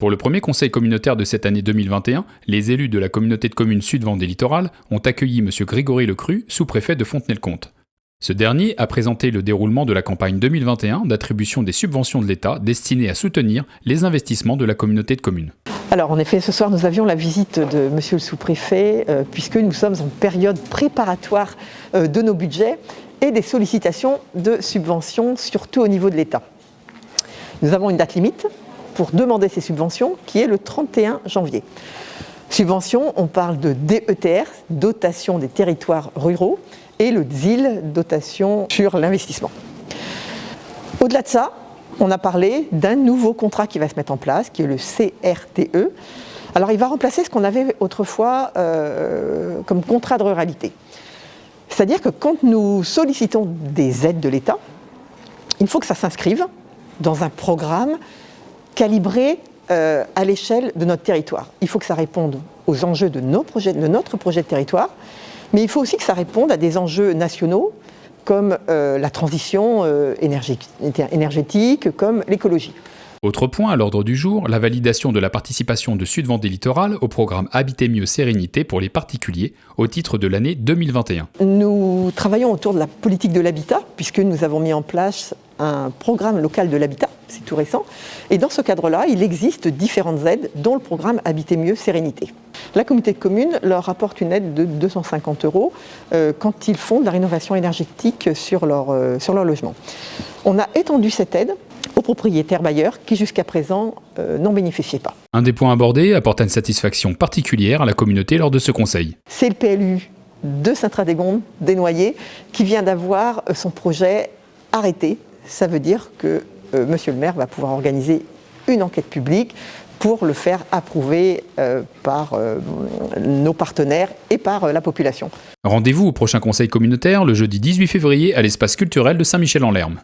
Pour le premier conseil communautaire de cette année 2021, les élus de la communauté de communes Sud-Vendée Littoral ont accueilli M. Grégory Lecru, sous-préfet de Fontenay-le-Comte. Ce dernier a présenté le déroulement de la campagne 2021 d'attribution des subventions de l'État destinées à soutenir les investissements de la communauté de communes. Alors en effet, ce soir nous avions la visite de Monsieur le sous-préfet puisque nous sommes en période préparatoire de nos budgets et des sollicitations de subventions, surtout au niveau de l'État. Nous avons une date limite pour demander ces subventions qui est le 31 janvier. Subventions, on parle de DETR, dotation des territoires ruraux, et le DSIL, dotation sur l'investissement. Au-delà de ça, on a parlé d'un nouveau contrat qui va se mettre en place, qui est le CRTE. Alors il va remplacer ce qu'on avait autrefois comme contrat de ruralité. C'est-à-dire que quand nous sollicitons des aides de l'État, il faut que ça s'inscrive dans un programme calibré à l'échelle de notre territoire. Il faut que ça réponde aux enjeux de notre projet de territoire, mais il faut aussi que ça réponde à des enjeux nationaux comme la transition énergétique, comme l'écologie. Autre point à l'ordre du jour, la validation de la participation de Sud-Vendée Littoral au programme Habiter mieux Sérénité pour les particuliers au titre de l'année 2021. Nous travaillons autour de la politique de l'habitat, puisque nous avons mis en place un programme local de l'habitat, c'est tout récent, et dans ce cadre-là, il existe différentes aides, dont le programme Habiter mieux Sérénité. La communauté de communes leur apporte une aide de 250 € quand ils font de la rénovation énergétique sur leur logement. On a étendu cette aide aux propriétaires bailleurs qui jusqu'à présent n'en bénéficiaient pas. Un des points abordés apporte une satisfaction particulière à la communauté lors de ce conseil. C'est le PLU de Saint-Radégonde, des Noyers, qui vient d'avoir son projet arrêté. Ça veut dire que Monsieur le maire va pouvoir organiser une enquête publique pour le faire approuver par nos partenaires et par la population. Rendez-vous au prochain conseil communautaire le jeudi 18 février à l'espace culturel de Saint-Michel-en-Lerme.